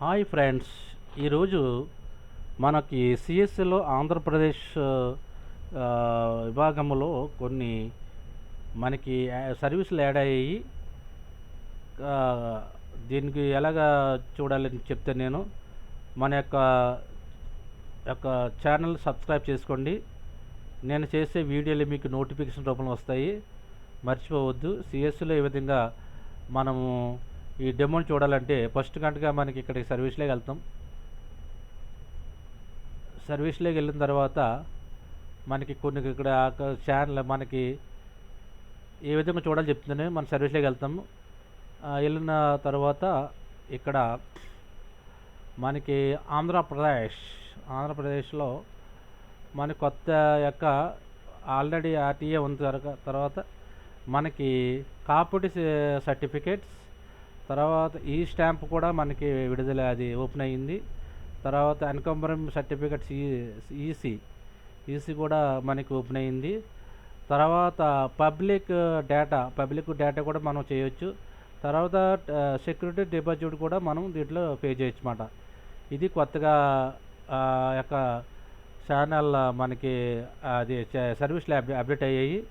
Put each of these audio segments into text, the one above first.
Hi friends, ఈరోజు మనకి సిఎస్సిలో ఆంధ్రప్రదేశ్ ఆ, విభాగంలో కొన్ని మనకి సర్వీసులు యాడ్ అయ్యాయి. ఆ, దీనికి ఎలాగా చూడాలని చెప్తే నేను మన యొక్క యొక్క ఛానల్ సబ్స్క్రైబ్ చేసుకోండి. నేను చేసే వీడియోలు మీకు నోటిఫికేషన్ రూపంలో వస్తాయి. మర్చిపోవద్దు. సిఎస్సిలో ఈ విధంగా మనము ఈ డెమోని చూడాలంటే ఫస్ట్ గంటగా మనకి ఇక్కడికి సర్వీస్లోకి వెళ్తాం. సర్వీస్లోకి వెళ్ళిన తర్వాత మనకి కొన్ని ఇక్కడ ఛానల్ మనకి ఏ విధంగా చూడాలి చెప్తున్నాను. మన సర్వీస్లోకి వెళ్తాము. వెళ్ళిన తర్వాత ఇక్కడ మనకి ఆంధ్రప్రదేశ్లో మన కొత్త యొక్క ఆల్రెడీ ఆర్టీఏ ఉన్న తర్వాత మనకి కాపుటి సర్టిఫికేట్స్, తర్వాత ఈ స్టాంప్ కూడా మనకి విడుదల అది ఓపెన్ అయ్యింది. తర్వాత ఎన్కంబరం సర్టిఫికేట్స్ ఈసీ కూడా మనకి ఓపెన్ అయ్యింది. తర్వాత పబ్లిక్ డేటా కూడా మనం చేయొచ్చు. తర్వాత సెక్యూరిటీ డిపాజిట్ కూడా మనం దీంట్లో పే చేయొచ్చు అన్నమాట. ఇది కొత్తగా యొక్క ఛానల్ మనకి అది సర్వీస్లు అప్డేట్ అయ్యాయి.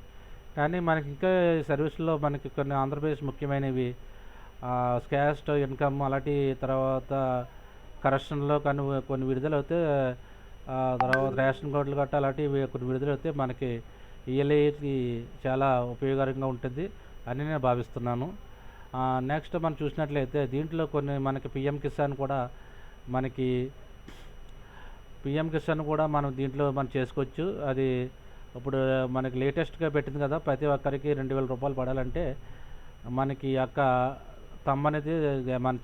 కానీ మనకి ఇంకా సర్వీస్లో మనకి కొన్ని ఆంధ్రప్రదేశ్ ముఖ్యమైనవి క్యాస్ట్ ఇన్కమ్ అలాంటి తర్వాత కరెక్షన్లో కొన్ని విడుదల అవుతే, తర్వాత రేషన్ కార్డులు గట్రా అలాంటివి కొన్ని విడుదల అవుతే మనకి ఈఎల్ఐకి చాలా ఉపయోగకరంగా ఉంటుంది అని నేను భావిస్తున్నాను. నెక్స్ట్ మనం చూసినట్లయితే దీంట్లో కొన్ని మనకి పిఎం కిసాన్ కూడా మనం దీంట్లో మనం చేసుకోవచ్చు. అది ఇప్పుడు మనకి లేటెస్ట్గా పెట్టింది కదా, ప్రతి ఒక్కరికి 2,000 రూపాయలు పడాలంటే మనకి యొక్క తమ్మ అనేది మనం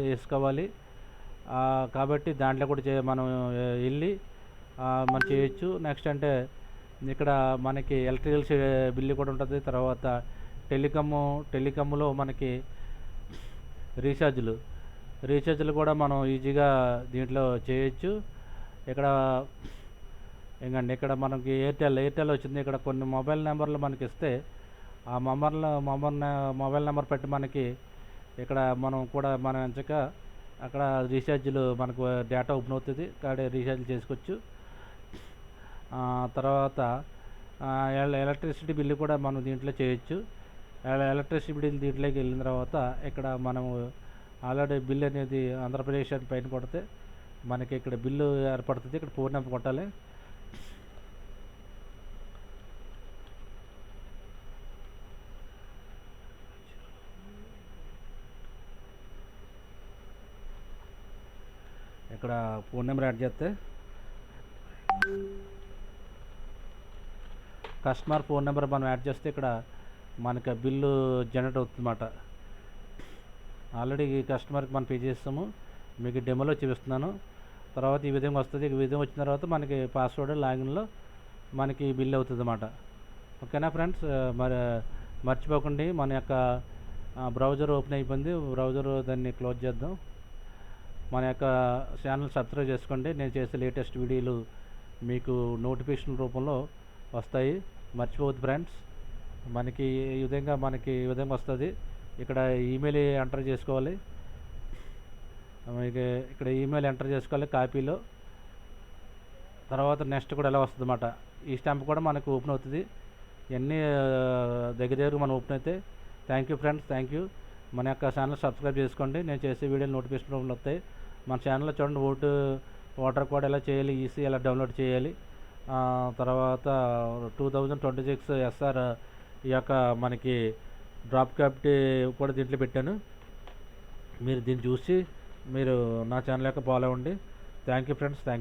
వేసుకోవాలి. కాబట్టి దాంట్లో కూడా మనం వెళ్ళి మనం చేయొచ్చు. నెక్స్ట్ అంటే ఇక్కడ మనకి ఎలక్ట్రికల్ బిల్లు కూడా ఉంటుంది. తర్వాత టెలికామ్లో మనకి రీఛార్జ్లు కూడా మనం ఈజీగా దీంట్లో చేయొచ్చు. ఇక్కడ మనకి ఎయిర్టెల్ వచ్చింది. ఇక్కడ కొన్ని మొబైల్ నెంబర్లు మనకి ఇస్తే ఆ మొబైల్ నెంబర్ పెట్టి మనకి ఇక్కడ మనం కూడా మనం ఎంచక అక్కడ రీఛార్జ్లు మనకు డేటా ఓపెన్ అవుతుంది. అక్కడ రీఛార్జ్లు చేసుకోవచ్చు. తర్వాత ఎలక్ట్రిసిటీ బిల్లు కూడా మనం దీంట్లో చేయొచ్చు. ఎలక్ట్రిసిటీ బిల్లు దీంట్లోకి వెళ్ళిన తర్వాత ఇక్కడ మనము ఆల్రెడీ బిల్ అనేది ఆంధ్రప్రదేశ్ అని పైన కొడితే మనకి ఇక్కడ బిల్లు ఏర్పడుతుంది. ఇక్కడ ఫోన్ నెంబర్ కొట్టాలి. ఇక్కడ ఫోన్ నెంబర్ యాడ్ చేస్తే కస్టమర్ ఫోన్ నెంబర్ మనం యాడ్ చేస్తే ఇక్కడ మనకి బిల్లు జనరేట్ అవుతుందన్నమాట. ఆల్రెడీ కస్టమర్కి మనం పే చేస్తాము. మీకు డెమోలో చూపిస్తున్నాను. తర్వాత ఈ విధంగా వస్తుంది. ఈ విధంగా వచ్చిన తర్వాత మనకి పాస్వర్డ్ లాగిన్లో మనకి బిల్ అవుతుంది అన్నమాట. ఓకేనా ఫ్రెండ్స్, మర్చిపోకండి. మన యొక్క బ్రౌజర్ ఓపెన్ అయిపోయింది. దాన్ని క్లోజ్ చేద్దాం. మన యొక్క ఛానల్ సబ్స్క్రైబ్ చేసుకోండి. నేను చేసే లేటెస్ట్ వీడియోలు మీకు నోటిఫికేషన్ రూపంలో వస్తాయి. మర్చిపోవద్దు ఫ్రెండ్స్. మనకి ఈ విధంగా వస్తుంది. ఇక్కడ ఈమెయిల్ ఎంటర్ చేసుకోవాలి. ఇక్కడ ఈమెయిల్ ఎంటర్ చేసుకోవాలి కాపీలో. తర్వాత నెక్స్ట్ కూడా ఎలా వస్తుంది అన్నమాట. ఈ స్టాంప్ కూడా మనకు ఓపెన్ అవుతుంది. ఇవన్నీ దగ్గర మనం ఓపెన్ అయితే thank you friends, thank you. మన యొక్క ఛానల్ సబ్స్క్రైబ్ చేసుకోండి. నేను చేసే వీడియోలు నోటిఫికేషన్ రూపంలో వస్తాయి. మన ఛానల్లో చూడండి, ఓటర్ కోడ్ ఎలా చేయాలి, ఈసీ ఎలా డౌన్లోడ్ చేయాలి. తర్వాత 2026 ఎస్ఆర్ ఈ యొక్క మనకి డ్రాప్ క్యాపిటీ కూడా దీంట్లో పెట్టాను. మీరు దీన్ని చూసి మీరు నా ఛానల్ యొక్క ఫాలో అవ్వండి. Thank you friends, thank you.